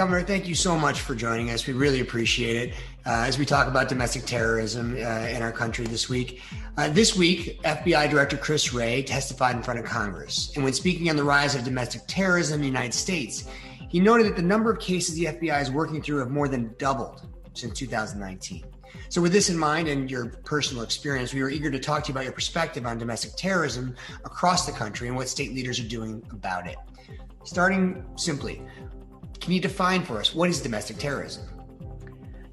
Governor, thank you so much for joining us. We really appreciate it as we talk about domestic terrorism in our country this week. This week, FBI Director Chris Wray testified in front of Congress. And when speaking on the rise of domestic terrorism in the United States, he noted that the number of cases the FBI is working through have more than doubled since 2019. So with this in mind and your personal experience, we were eager to talk to you about your perspective on domestic terrorism across the country and what state leaders are doing about it. Starting simply, can you define for us what is domestic terrorism?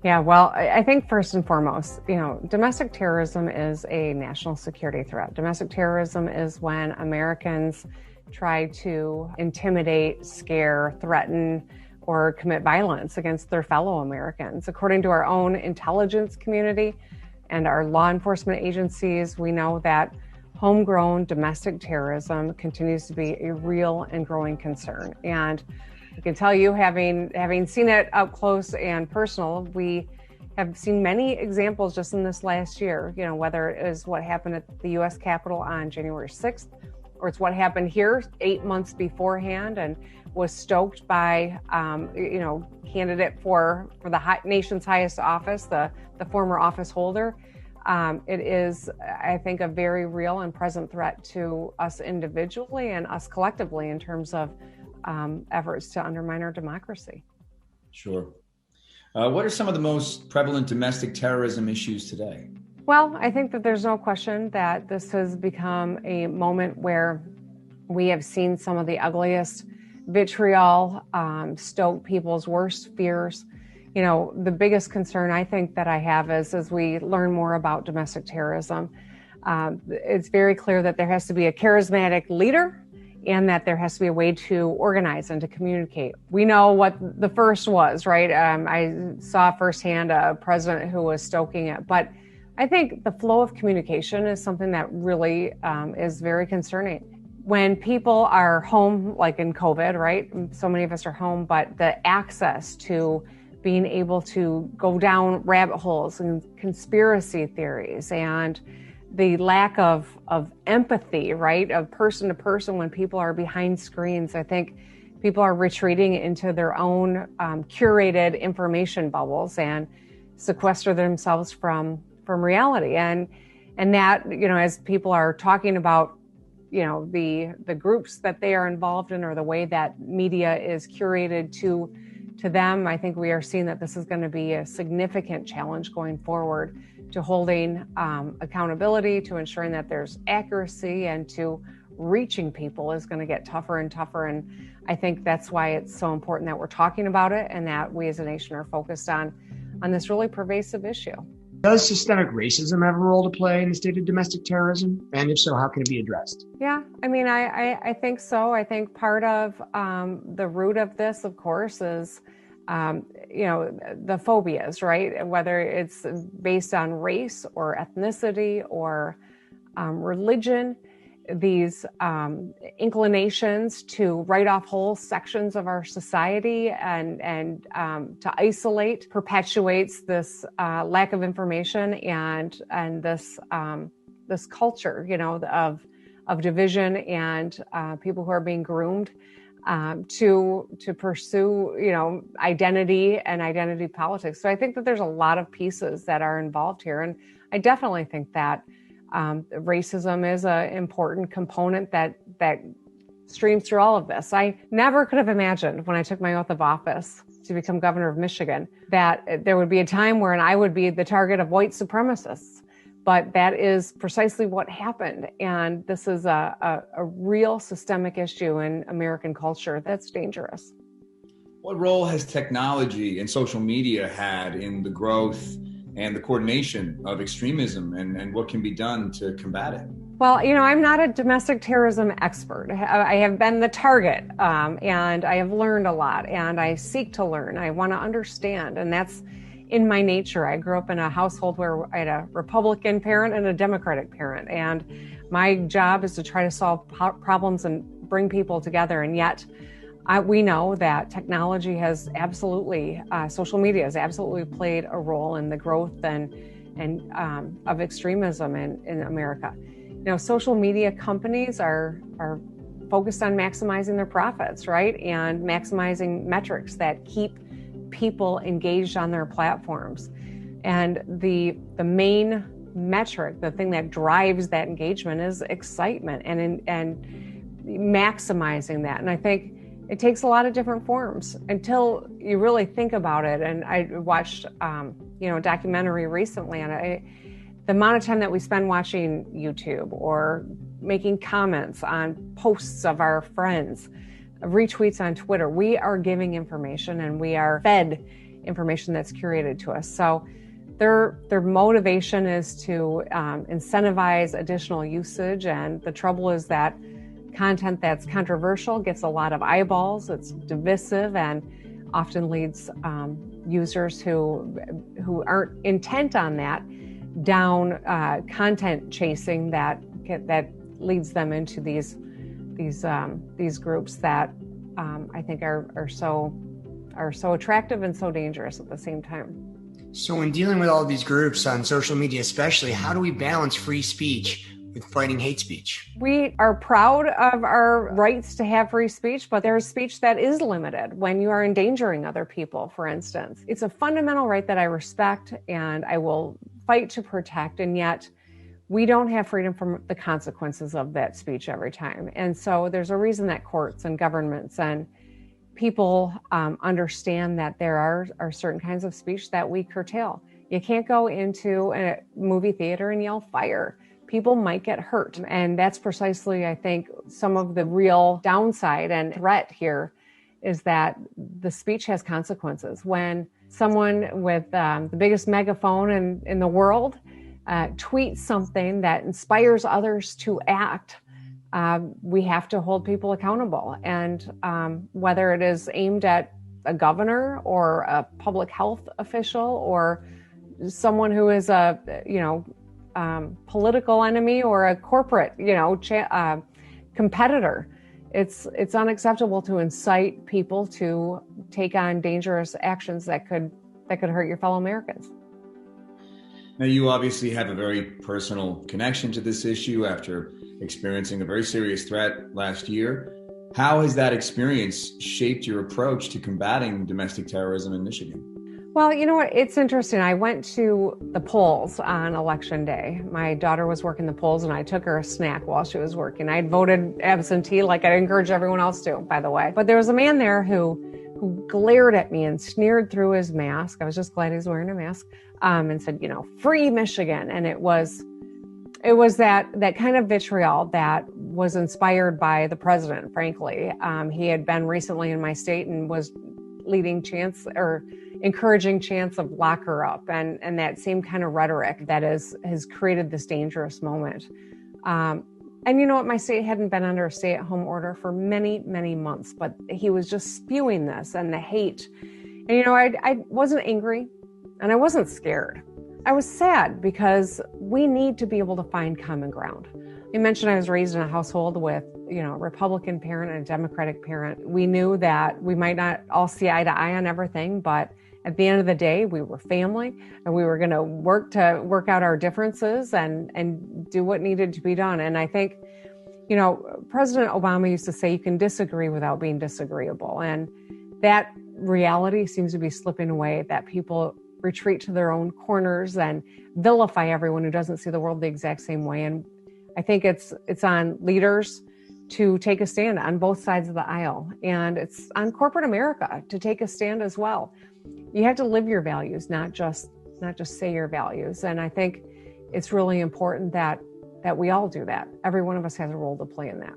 Yeah, well, I think first and foremost, domestic terrorism is a national security threat. Domestic terrorism is when Americans try to intimidate, scare, threaten, or commit violence against their fellow Americans. According to our own intelligence community and our law enforcement agencies, we know that homegrown domestic terrorism continues to be a real and growing concern. And I can tell you, having seen it up close and personal, we have seen many examples just in this last year, whether it is what happened at the U.S. Capitol on January 6th, or it's what happened here 8 months beforehand and was stoked by, candidate for the nation's highest office, the former office holder. It is, I think, a very real and present threat to us individually and us collectively in terms of efforts to undermine our democracy. Sure. What are some of the most prevalent domestic terrorism issues today? Well, I think that there's no question that this has become a moment where we have seen some of the ugliest vitriol stoke people's worst fears. The biggest concern I think that I have is as we learn more about domestic terrorism, it's very clear that there has to be a charismatic leader and that there has to be a way to organize and to communicate. We know what the first was, right? I saw firsthand a president who was stoking it, but I think the flow of communication is something that really is very concerning. When people are home, like in COVID, right? So many of us are home, but the access to being able to go down rabbit holes and conspiracy theories and the lack of empathy, right, of person to person when people are behind screens. I think people are retreating into their own curated information bubbles and sequester themselves from reality. And that, as people are talking about, the groups that they are involved in or the way that media is curated to them, I think we are seeing that this is going to be a significant challenge going forward to holding accountability, to ensuring that there's accuracy, and to reaching people is going to get tougher and tougher. And I think that's why it's so important that we're talking about it and that we as a nation are focused on this really pervasive issue. Does systemic racism have a role to play in the state of domestic terrorism? And if so, how can it be addressed? Yeah, I think so. I think part of the root of this, of course, is the phobias, right? Whether it's based on race or ethnicity or religion, these inclinations to write off whole sections of our society and to isolate perpetuates this lack of information and this culture, of division and people who are being groomed to pursue, identity and identity politics. So I think that there's a lot of pieces that are involved here. And I definitely think that racism is an important component that streams through all of this. I never could have imagined when I took my oath of office to become governor of Michigan that there would be a time where I would be the target of white supremacists. But that is precisely what happened. And this is a real systemic issue in American culture that's dangerous. What role has technology and social media had in the growth and the coordination of extremism and what can be done to combat it? Well, I'm not a domestic terrorism expert. I have been the target, and I have learned a lot, and I seek to learn. I want to understand, and that's in my nature. I grew up in a household where I had a Republican parent and a Democratic parent, and my job is to try to solve problems and bring people together, and yet we know that technology has absolutely, social media has absolutely played a role in the growth and of extremism in America. Social media companies are focused on maximizing their profits, right? And maximizing metrics that keep people engaged on their platforms. And the main metric, the thing that drives that engagement, is excitement and maximizing that. And I think it takes a lot of different forms until you really think about it. And I watched, a documentary recently, and the amount of time that we spend watching YouTube or making comments on posts of our friends, retweets on Twitter, we are giving information and we are fed information that's curated to us. So their motivation is to incentivize additional usage. And the trouble is that content that's controversial gets a lot of eyeballs, it's divisive, and often leads users who aren't intent on that down content chasing that leads them into these groups that I think are so attractive and so dangerous at the same time. So when dealing with all these groups on social media especially, how do we balance free speech with fighting hate speech? We are proud of our rights to have free speech, but there's speech that is limited when you are endangering other people, for instance. It's a fundamental right that I respect and I will fight to protect, and yet we don't have freedom from the consequences of that speech every time. And so there's a reason that courts and governments and people understand that there are certain kinds of speech that we curtail. You can't go into a movie theater and yell fire. People might get hurt. And that's precisely, I think, some of the real downside and threat here is that the speech has consequences. When someone with the biggest megaphone in the world tweets something that inspires others to act, we have to hold people accountable. And whether it is aimed at a governor or a public health official or someone who is a, political enemy or a corporate, competitor, it's unacceptable to incite people to take on dangerous actions that could hurt your fellow Americans. Now, you obviously have a very personal connection to this issue after experiencing a very serious threat last year. How has that experience shaped your approach to combating domestic terrorism in Michigan? Well, you know what? It's interesting. I went to the polls on election day. My daughter was working the polls and I took her a snack while she was working. I'd voted absentee like I'd encourage everyone else to, by the way. But there was a man there who glared at me and sneered through his mask. I was just glad he was wearing a mask, and said, free Michigan. And it was that kind of vitriol that was inspired by the president, frankly. He had been recently in my state and was encouraging chants of lock her up and that same kind of rhetoric that has created this dangerous moment. And you know what? My state hadn't been under a stay-at-home order for many, many months, but he was just spewing this and the hate. And I wasn't angry and I wasn't scared. I was sad because we need to be able to find common ground. You mentioned I was raised in a household with, a Republican parent and a Democratic parent. We knew that we might not all see eye to eye on everything, but at the end of the day, we were family and we were going to work out our differences and do what needed to be done. And I think, President Obama used to say you can disagree without being disagreeable. And that reality seems to be slipping away, that people retreat to their own corners and vilify everyone who doesn't see the world the exact same way. And I think it's on leaders to take a stand on both sides of the aisle. And it's on corporate America to take a stand as well. You have to live your values, not just say your values. And I think it's really important that we all do that. Every one of us has a role to play in that.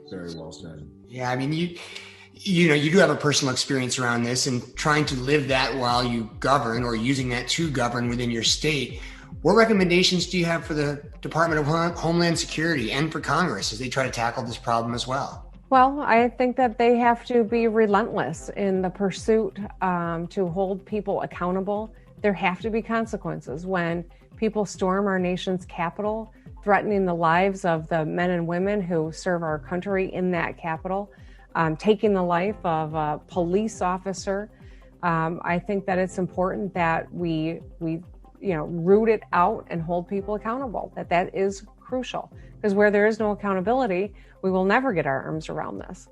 Very well said. Yeah, I mean, you do have a personal experience around this and trying to live that while you govern or using that to govern within your state. What recommendations do you have for the Department of Homeland Security and for Congress as they try to tackle this problem as well? Well, I think that they have to be relentless in the pursuit to hold people accountable. There have to be consequences when people storm our nation's capital, threatening the lives of the men and women who serve our country in that capital, taking the life of a police officer. I think that it's important that we root it out and hold people accountable, that is crucial, because where there is no accountability, we will never get our arms around this.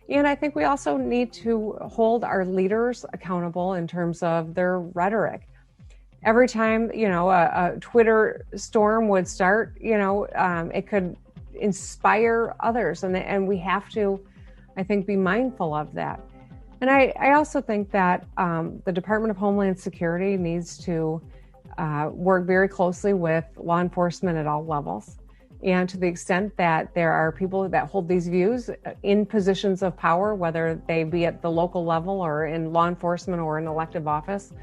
And I think we also need to hold our leaders accountable in terms of their rhetoric. Every time, a Twitter storm would start, it could inspire others. And we have to, I think, be mindful of that. And I also think that the Department of Homeland Security needs to work very closely with law enforcement at all levels. And to the extent that there are people that hold these views in positions of power, whether they be at the local level or in law enforcement or in elective office,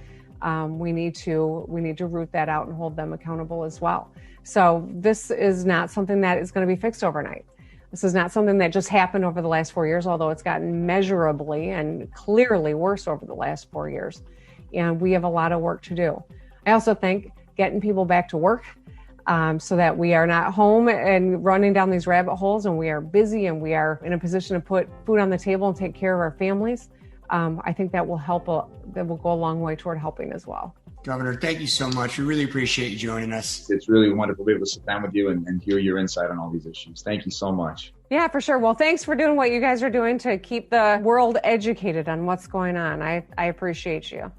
we need to root that out and hold them accountable as well. So this is not something that is going to be fixed overnight. This is not something that just happened over the last 4 years, although it's gotten measurably and clearly worse over the last 4 years. And we have a lot of work to do. I also think getting people back to work, so that we are not home and running down these rabbit holes, and we are busy and we are in a position to put food on the table and take care of our families. I think that will help. That will go a long way toward helping as well. Governor, thank you so much. We really appreciate you joining us. It's really wonderful to be able to sit down with you and hear your insight on all these issues. Thank you so much. Yeah, for sure. Well, thanks for doing what you guys are doing to keep the world educated on what's going on. I appreciate you.